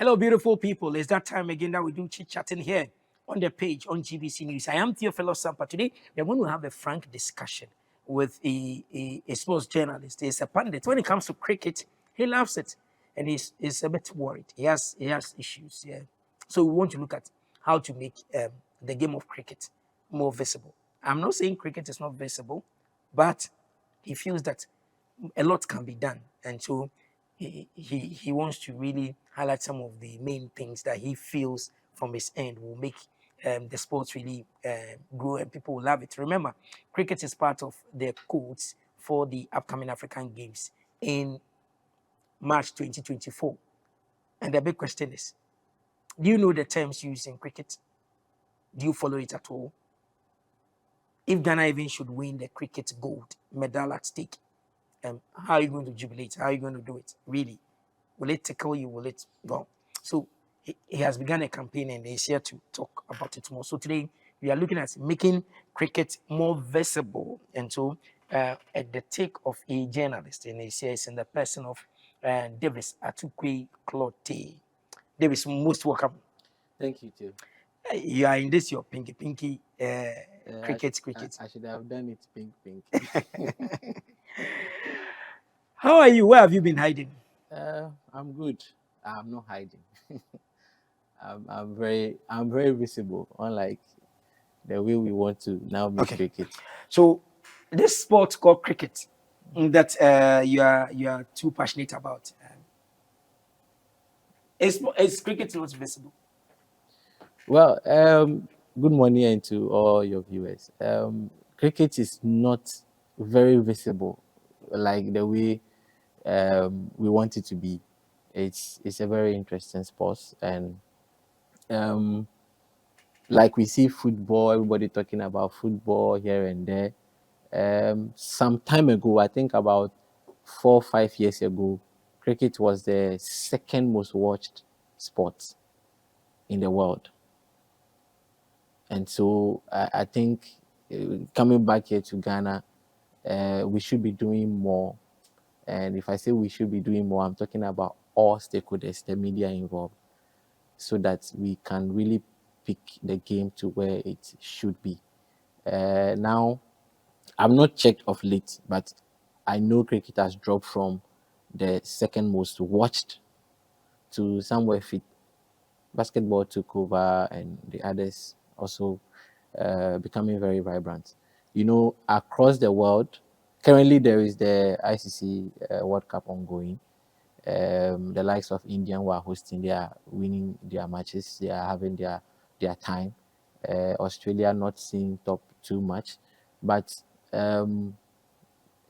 Hello, beautiful people. It's that time again that we do chit chatting here on the page on GBC News. I am Theophilus Sampa. Today, we're going to have a frank discussion with a sports journalist. He's a pundit. When it comes to cricket, he loves it and he's a bit worried. He has issues. Yeah. So we want to look at how to make the game of cricket more visible. I'm not saying cricket is not visible, but he feels that a lot can be done. And so he wants to really highlight some of the main things that he feels from his end will make the sports really grow and people will love it. Remember, cricket is part of the codes for the upcoming African Games in March 2024. And the big question is, do you know the terms used in cricket? Do you follow it at all? If Ghana even should win the cricket gold medal at stake, how are you going to jubilate? How are you going to do it? Really? Will it tickle you? Will it go? So he has begun a campaign and he's here to talk about it more. So today we are looking at making cricket more visible. And so at the take of a journalist, and he says in the person of Davis Atukwe Clottey. Davis, most welcome. Thank you too. You are in this your pinky cricket. I should have done it pink. How are you? Where have you been hiding? I'm good. I'm not hiding. I'm very visible, unlike the way we want to now make cricket. So this sport called cricket that you are too passionate about. Is cricket not visible? Well, good morning to all your viewers. Cricket is not very visible like the way we want it to be. It's a very interesting sport, and like we see football, everybody talking about football here and there. Some time ago, I think about 4 or 5 years ago, cricket was the second most watched sport in the world. And so I think coming back here to Ghana, we should be doing more. And if I say we should be doing more, I'm talking about all stakeholders, the media involved, so that we can really pick the game to where it should be. Now, I'm not checked of late, but I know cricket has dropped from the second most watched to somewhere fit. Basketball took over, and the others also becoming very vibrant. You know, across the world, currently there is the ICC World Cup ongoing. The likes of India who are hosting, they are winning their matches, they are having their time. Australia not seeing top too much, but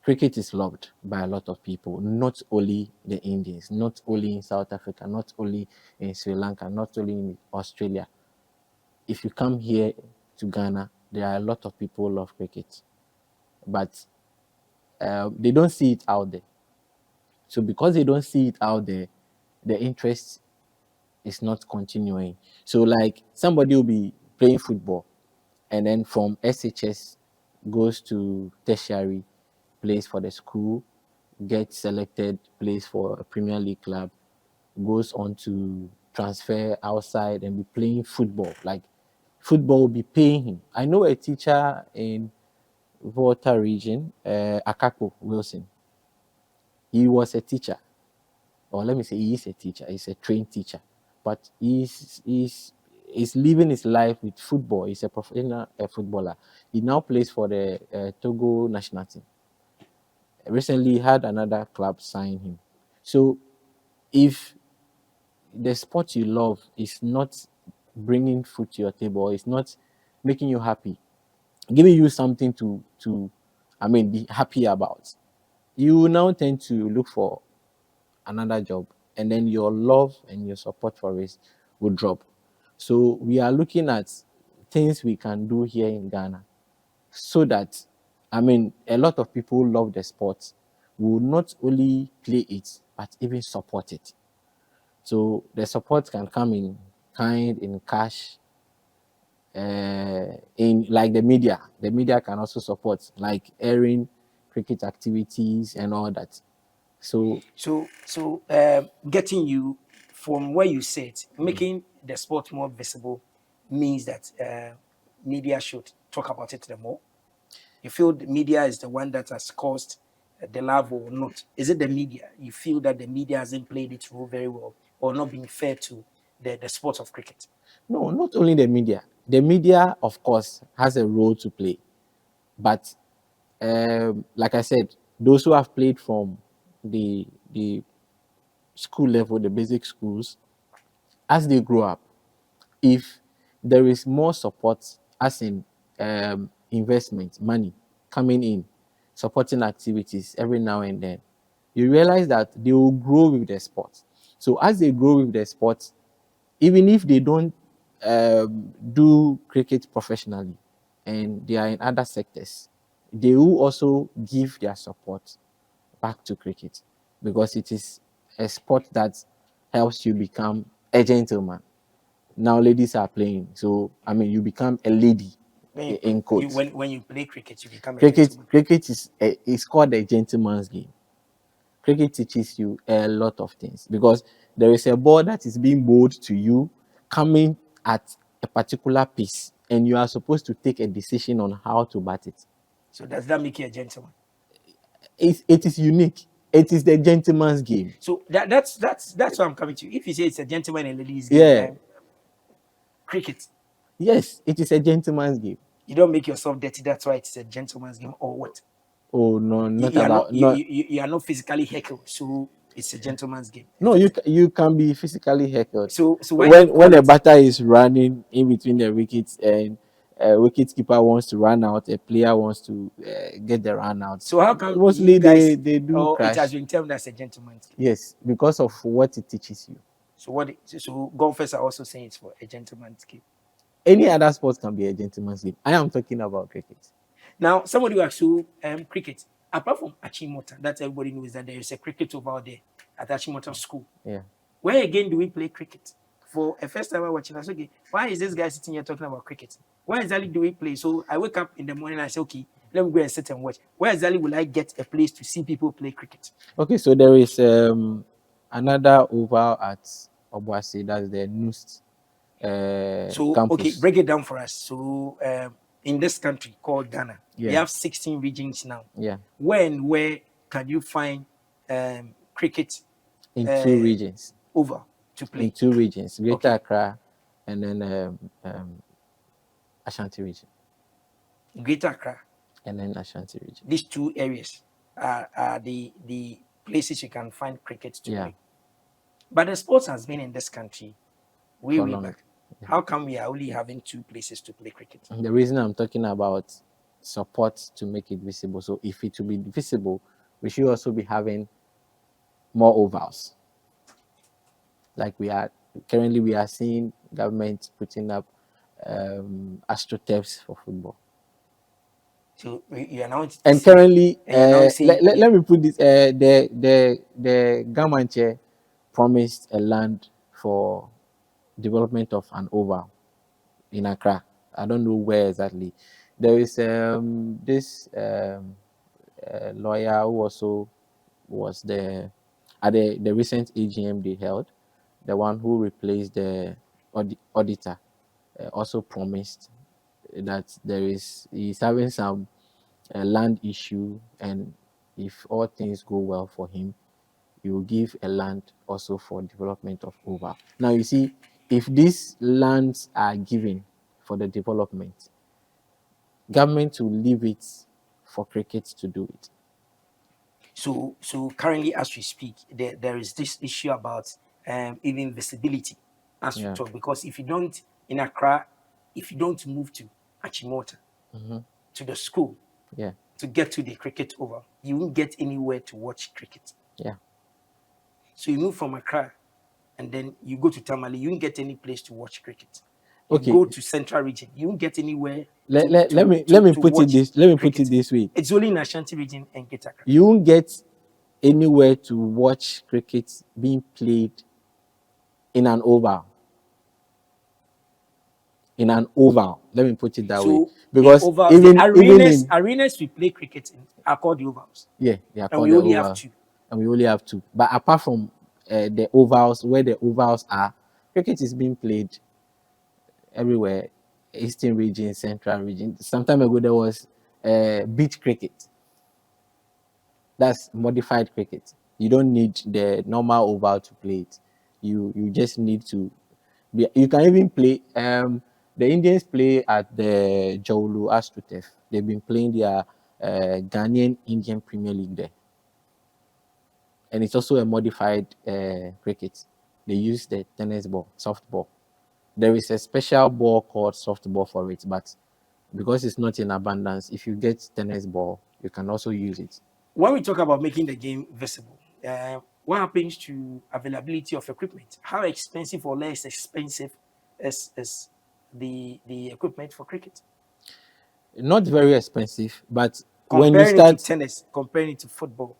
cricket is loved by a lot of people, not only the Indians, not only in South Africa, not only in Sri Lanka, not only in Australia. If you come here to Ghana, there are a lot of people who love cricket, but they don't see it out there. So because they don't see it out there, the interest is not continuing. So like somebody will be playing football, and then from SHS goes to tertiary, plays for the school, gets selected, plays for a Premier League club, goes on to transfer outside and be playing football. Like football will be paying him. I know a teacher in Volta region, Akako Wilson. He was a teacher, or let me say he is a teacher. He's a trained teacher, but he's living his life with football. He's a professional footballer. He now plays for the Togo national team. Recently, he had another club sign him. So, if the sport you love is not bringing food to your table, it's not making you happy, giving you something to be happy about, you will now tend to look for another job, and then your love and your support for it will drop. So we are looking at things we can do here in Ghana so that, a lot of people love the sport, will not only play it, but even support it. So the support can come in kind, in cash, in like the media. The media can also support, like airing cricket activities and all that. So getting you from where you sit, making the sport more visible means that media should talk about it the more. You feel the media is the one that has caused the love or not? Is it the media? You feel that the media hasn't played its role very well or not been fair to the sport of cricket? No, not only the media. The media, of course, has a role to play. But like I said, those who have played from the school level, the basic schools, as they grow up, if there is more support, as in investment, money coming in, supporting activities every now and then, you realize that they will grow with the sport. So as they grow with the sport, even if they don't do cricket professionally and they are in other sectors, they will also give their support back to cricket because it is a sport that helps you become a gentleman. Now ladies are playing, so I mean you become a lady in quotes. When you play cricket, you become a Cricket gentleman. cricket is called a gentleman's game. Cricket teaches you a lot of things because there is a ball that is being bowled to you coming at a particular pace and you are supposed to take a decision on how to bat it. So does that make you a gentleman? It is unique. It is the gentleman's game. So that's what I'm coming to. If you say it's a gentleman and ladies game, Yeah. cricket, Yes, it is a gentleman's game. you don't make yourself dirty. That's why it's a gentleman's game, or what? Oh no, not You are about not you are not physically heckled, so it's a gentleman's game. No, you can be physically heckled. So why When a batter is running in between the wickets and a wicket keeper wants to run out, a player wants to get the run out. So how come mostly you guys, they do or crash? it has been termed as a gentleman's game? Yes, because of what it teaches you. So golfers are also saying it's for a gentleman's game. Any other sport can be a gentleman's game. I am talking about cricket. Now, somebody who asks you cricket, apart from Achimota, that everybody knows that there is a cricket over there at Achimota School. Yeah. Where again do we play cricket? For a first time watching, I said, okay, why is this guy sitting here talking about cricket? Where exactly do we play? So I wake up in the morning and I say, okay, let me go and sit and watch. Where exactly will I get a place to see people play cricket? Okay, so there is another oval at Obuasi, that's the NUST campus. Okay, break it down for us. So in this country called Ghana, we have 16 regions now. Yeah. Where can you find cricket in 2 regions? Over to play in 2 regions, Greater Accra and then Ashanti region. Greater Accra and then Ashanti region. These 2 areas are the places you can find cricket to play. But the sports has been in this country way back. How come we are only having 2 places to play cricket? The reason I'm talking about support to make it visible. So if it to be visible, we should also be having more ovals. Like we are seeing government putting up astroturfs for football. So you are now and currently let me put this the government chair promised a land for development of an oval in Accra. I don't know where exactly. There is this lawyer who also was there at the recent AGM they held. The one who replaced the auditor also promised that he's having some land issue, and if all things go well for him, he will give a land also for development of oval. Now you see, if these lands are given for the development, government will leave it for cricket to do it. So currently as we speak, there is this issue about even visibility as we talk, because if you don't in Accra, if you don't move to Achimota to the school to get to the cricket oval, you won't get anywhere to watch cricket. So you move from Accra and then you go to Tamale, you won't get any place to watch cricket. You go to Central Region, you won't get anywhere. Let me put it this way. It's only in Ashanti Region and Greater Accra. You won't get anywhere to watch cricket being played in an oval. Let me put it that way. Because arenas we play cricket in are called the ovals. Yeah, they are called and we only have 2. And we only have 2. But apart from the ovals, where the ovals are. Cricket is being played everywhere, Eastern region, Central region. Some time ago, there was beach cricket. That's modified cricket. You don't need the normal oval to play it. You just need to be, you can even play the Indians play at the Jowlu AstroTurf. They've been playing their Ghanaian Indian Premier League there. And it's also a modified cricket. They use the tennis ball, softball. There is a special ball called softball for it, but because it's not in abundance, if you get tennis ball, you can also use it. When we talk about making the game visible, what happens to availability of equipment? How expensive or less expensive is the equipment for cricket? Not very expensive, but when you Comparing it to start, tennis, comparing it to football,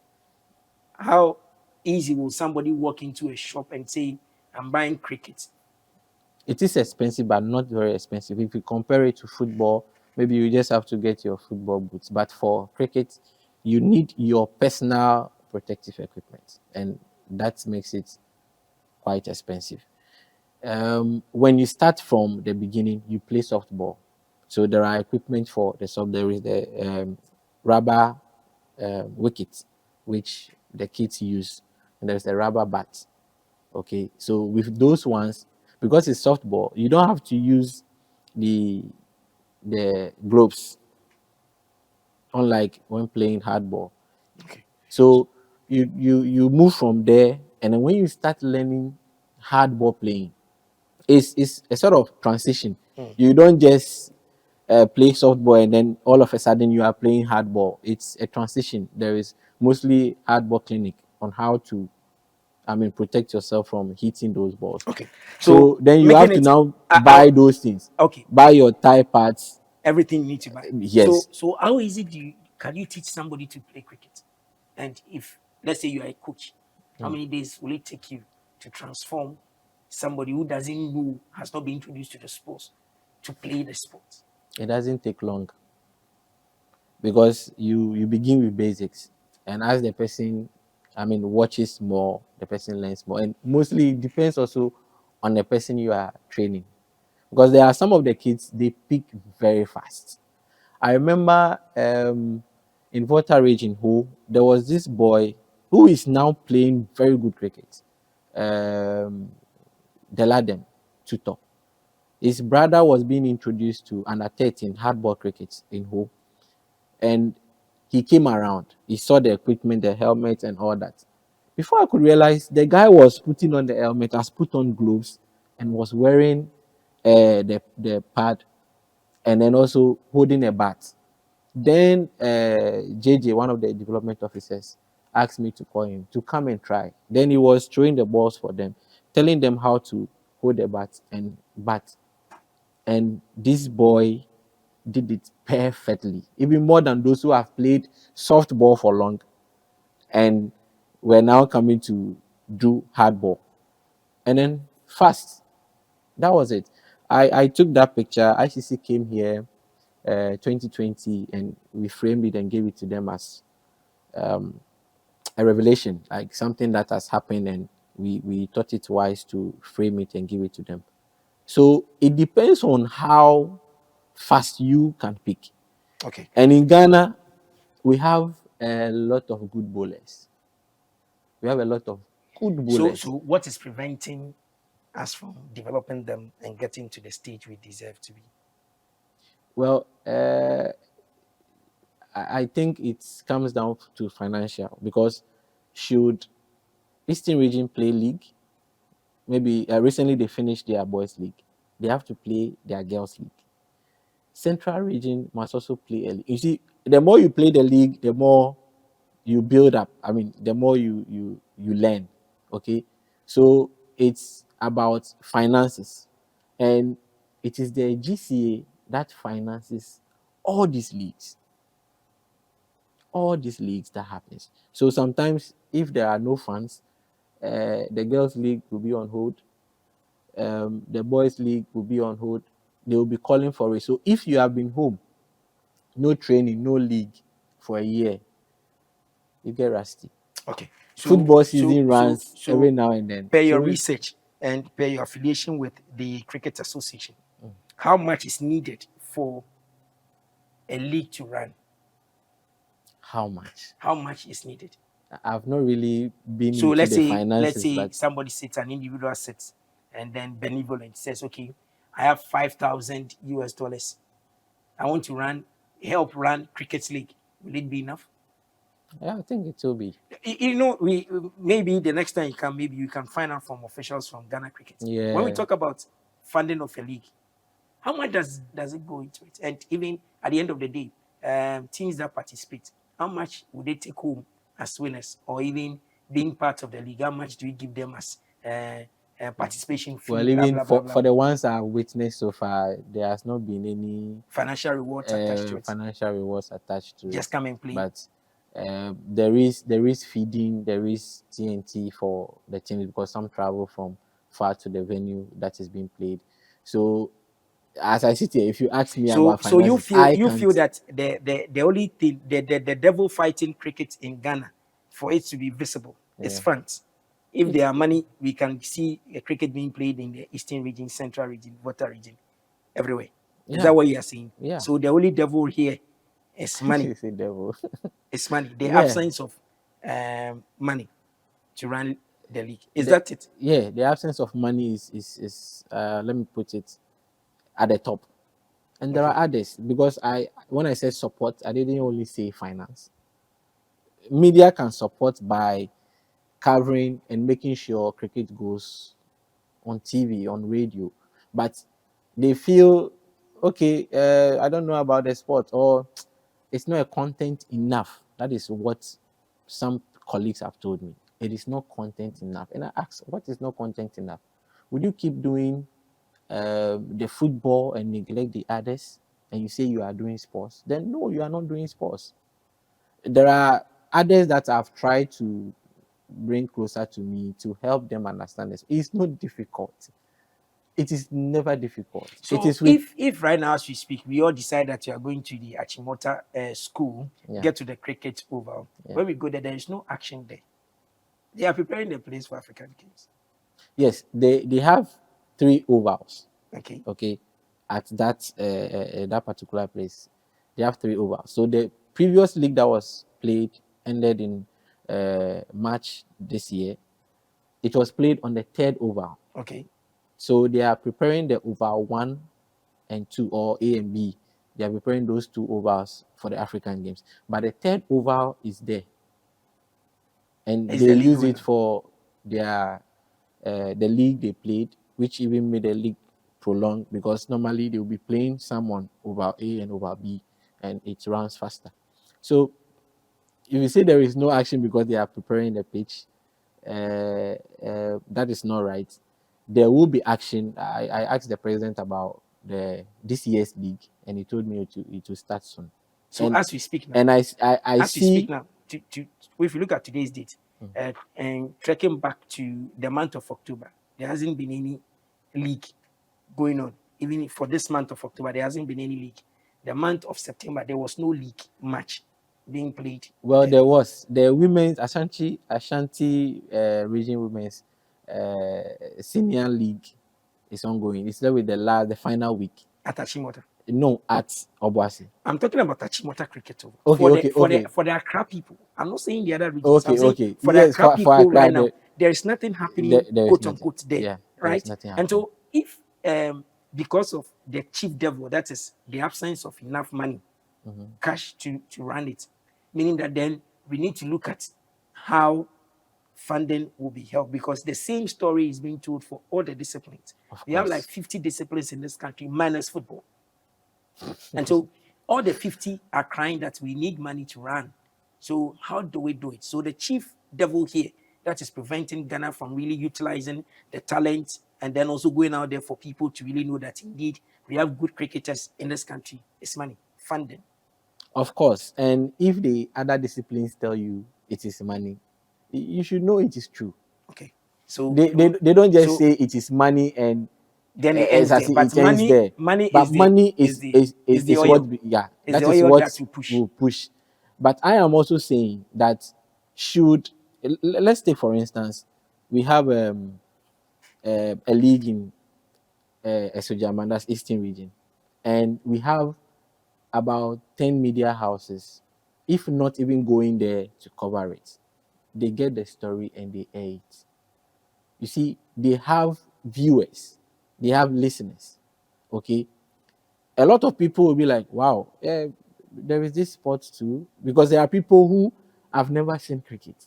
how easy will somebody walk into a shop and say, I'm buying cricket? it is expensive, but not very expensive. If you compare it to football, maybe you just have to get your football boots. But for cricket, you need your personal protective equipment, and that makes it quite expensive. When you start from the beginning, you play softball. So there are equipment for the soft. There is the rubber wicket, which the kids use, and there's the rubber bat. Okay, so with those ones, because it's softball, you don't have to use the gloves, unlike when playing hardball. Okay. So you move from there, and then when you start learning hardball playing, it's a sort of transition. You don't just play softball and then all of a sudden you are playing hardball. It's a transition. There is mostly hardball clinic on how to, protect yourself from hitting those balls. Okay. So then you have making to it now buy those things. okay. Buy your tie pads. Everything you need to buy. Yes. So how easy can you teach somebody to play cricket? And if let's say you are a coach, how many days will it take you to transform somebody who doesn't know, has not been introduced to the sports, to play the sport? It doesn't take long because you begin with basics, and as the person watches more, the person learns more, and mostly it depends also on the person you are training, because there are some of the kids, they pick very fast. I remember in Volta region, who there was this boy who is now playing very good cricket, Deladem Tutor. His brother was being introduced to under 13 hardball cricket in Ho, and he came around. He saw the equipment, the helmet, and all that. Before I could realize, the guy was putting on the helmet, has put on gloves, and was wearing the pad, and then also holding a bat. Then JJ, one of the development officers, asked me to call him to come and try. Then he was throwing the balls for them, telling them how to hold the bat and bat. And this boy did it perfectly, even more than those who have played softball for long and were now coming to do hardball. And then fast. That was it. I took that picture. ICC came here 2020, and we framed it and gave it to them as a revelation, like something that has happened, and we thought it wise to frame it and give it to them. So it depends on how fast you can pick. Okay. And in Ghana, we have a lot of good bowlers. We have a lot of good bowlers. So what is preventing us from developing them and getting to the stage we deserve to be? Well, I think it comes down to financial, because should Eastern region play league, maybe recently they finished their boys league, they have to play their girls league. Central region must also play a league. You see, the more you play the league, the more you build up. The more you learn. Okay, so it's about finances, and it is the GCA that finances all these leagues. All these leagues that happens. So sometimes, if there are no funds, the girls' league will be on hold. The boys' league will be on hold. They will be calling for it. So if you have been home, no training, no league for a year, you get rusty. Okay. Football season runs every So now and then. per your So research and per your affiliation with the Cricket Association, how much is needed for a league to run? how much? How much is needed? I've not really been So into let's the say finances, but somebody sits, an individual sits, and then benevolent says, okay, I have 5,000 US dollars. I want to help run cricket league. Will it be enough? yeah, I think it will be. You know, we maybe the next time you come, maybe you can find out from officials from Ghana Cricket. When we Yeah. talk about funding of a league, how much does it go into it? And even at the end of the day, teams that participate, how much would they take home as winners, or even being part of the league? How much do we give them as participation fee? Well, Blah even blah blah for blah. the ones I've witnessed so far, there has not been any Financial rewards attached to it. financial rewards attached to Just it. come and play. But there is feeding, there is TNT for the teams because some travel from far to the venue that is being played. So as I sit here, if you ask me So about finances, I you can't. feel that the only thing, the devil fighting cricket in Ghana, for it to be visible, is Yeah. funds. If It's- there are money, we can see a cricket being played in the eastern region, central region, water region, everywhere. Is Yeah. that what you are saying? Yeah. So the only devil here is money. It's a devil. It's money. The Yeah. absence of money to run the league. Is The- that it? Yeah, the absence of money is let me put it at the top. And there Okay. are others because when I said support, I didn't only say finance. Media can support by covering and making sure cricket goes on TV, on radio, but they feel okay. I don't know about the sport, or it's not a content enough. That is what some colleagues have told me. It is not content enough, and I ask, what is not content enough? Would you keep doing the football and neglect the others, and you say you are doing sports? Then no, you are not doing sports. There are others that have tried to bring closer to me to help them understand this. It's not difficult. It is never difficult. It So is with if right now as we speak, we all decide that you are going to the Achimota school, Yeah. get to the cricket oval. Yeah. When we go there, there is no action there. They are preparing the place for African Games. yes, they have 3 ovals. Okay. Okay, at that particular place, they have 3 ovals. So the previous league that was played ended in March this year. It was played on the 3rd oval. Okay. So they are preparing the oval 1 and 2, or A and B. They are preparing those 2 ovals for the African Games. But the 3rd oval is there, and Is they the league use going it on? for their the league they played, which even made the league prolonged because normally they will be playing someone over A and over B, and it runs faster. So if you say there is no action because they are preparing the pitch, that is not right. There will be action. I asked the president about this year's league, and he told me it will start soon. So And as we speak now, and I as we speak see now, if you look at today's date, and trekking back to the month of October, there hasn't been any league going on. Even for this month of October, there hasn't been any league. The month of September, there was no league match being played. well, there. there was the women's Ashanti region women's senior league is ongoing. It's there with the final week. At Achimota. No, at Obuasi. I'm talking about Achimota cricket. Okay, For the Accra people. I'm not saying the other regions. Okay, I'm saying okay. for the Yes, Accra people Accra, right now, there is nothing happening, there is quote nothing. unquote, there. Yeah, there Right? is nothing And so if because of the chief devil, that is the absence of enough money, cash to run it, meaning that then we need to look at how funding will be held, because the same story is being told for all the disciplines. We have like 50 disciplines in this country minus football. And so all the 50 are crying that we need money to run. So how do we do it? So the chief devil here that is preventing Ghana from really utilizing the talent and then also going out there for people to really know that indeed we have good cricketers in this country is money, funding. Of course. And if the other disciplines tell you it is money, you should know it is true. Okay. So they don't just say it is money and then it ends there. But money is the oil. what that is what will push. But I am also saying that should let's take for instance, we have a league in Esojaman, that's Eastern region, and we have about 10 media houses, if not even going there to cover it. They get the story and they air it. You see, they have viewers, they have listeners. Okay, a lot of people will be like, wow, there is this sport too, because there are people who have never seen cricket.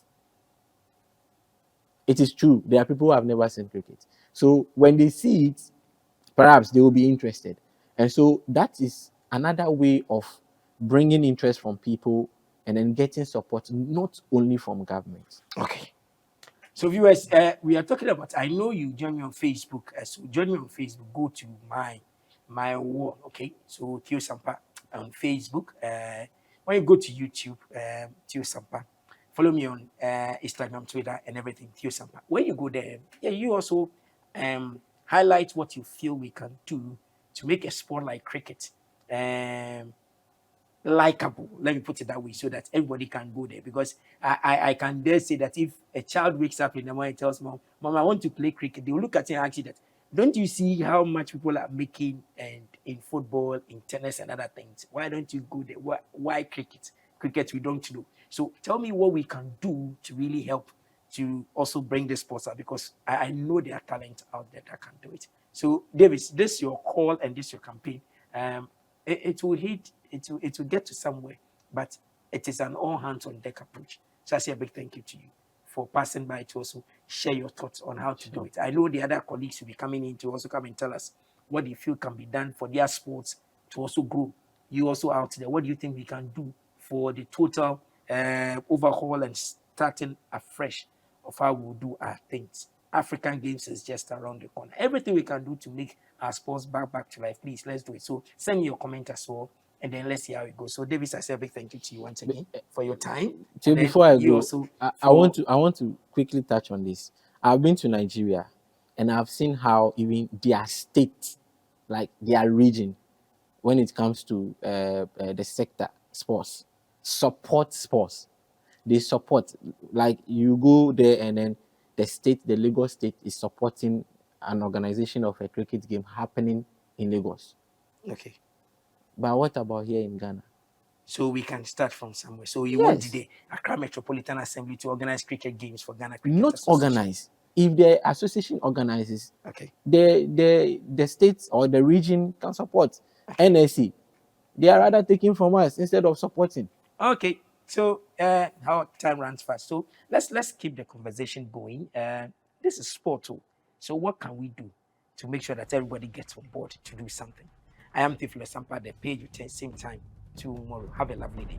It is true, there are people who have never seen cricket. So when they see it, perhaps they will be interested. And so that is another way of bringing interest from people and then getting support, not only from government. Okay. So viewers, we are talking about. I know you join me on Facebook. So join me on Facebook. Go to my wall. Okay. So Theo Sampa on Facebook. When you go to YouTube, Theo Sampa. Follow me on Instagram, Twitter, and everything. Theo Sampa. When you go there, yeah, you also highlight what you feel we can do to make a sport like cricket. Likable. Let me put it that way, so that everybody can go there. Because I can dare say that if a child wakes up in the morning and tells mom, I want to play cricket, they will look at it and ask you that, don't you see how much people are making and in football, in tennis, and other things? Why don't you go there? Why cricket? Cricket, we don't know. So tell me what we can do to really help to also bring the sports up, because I know there are talent out there that can do it. So, Davis, this is your call and this is your campaign. It will hit, it will get to somewhere, but it is an all hands on deck approach. So I say a big thank you to you for passing by to also share your thoughts on how to do it. I know the other colleagues will be coming in to also come and tell us what they feel can be done for their sports to also grow. You also out there, what do you think we can do for the total overhaul and starting afresh of how we'll do our things? African Games is just around the corner. Everything we can do to make our sports back to life, please, let's do it. So send me your comment as well, and then let's see how it goes. So, Davis, I say a big thank you to you once again for your time. So And then before I you go, also I want to quickly touch on this. I've been to Nigeria and I've seen how even their state, like their region, when it comes to the sector sports, support sports. They support, like you go there and then the state, the Lagos state is supporting an organization of a cricket game happening in Lagos. okay. But what about here in Ghana? So we can start from somewhere. So you want Yes, the Accra Metropolitan Assembly to organize cricket games for Ghana Cricket not Association. organized. If the association organizes, Okay. the state or the region can support. NSC, they are rather taking from us instead of supporting. Okay. So how time runs fast. So let's keep the conversation going. This is sport too. So what can we do to make sure that everybody gets on board to do something? I am Tiflo Sampa, the page will same time tomorrow. Have a lovely day.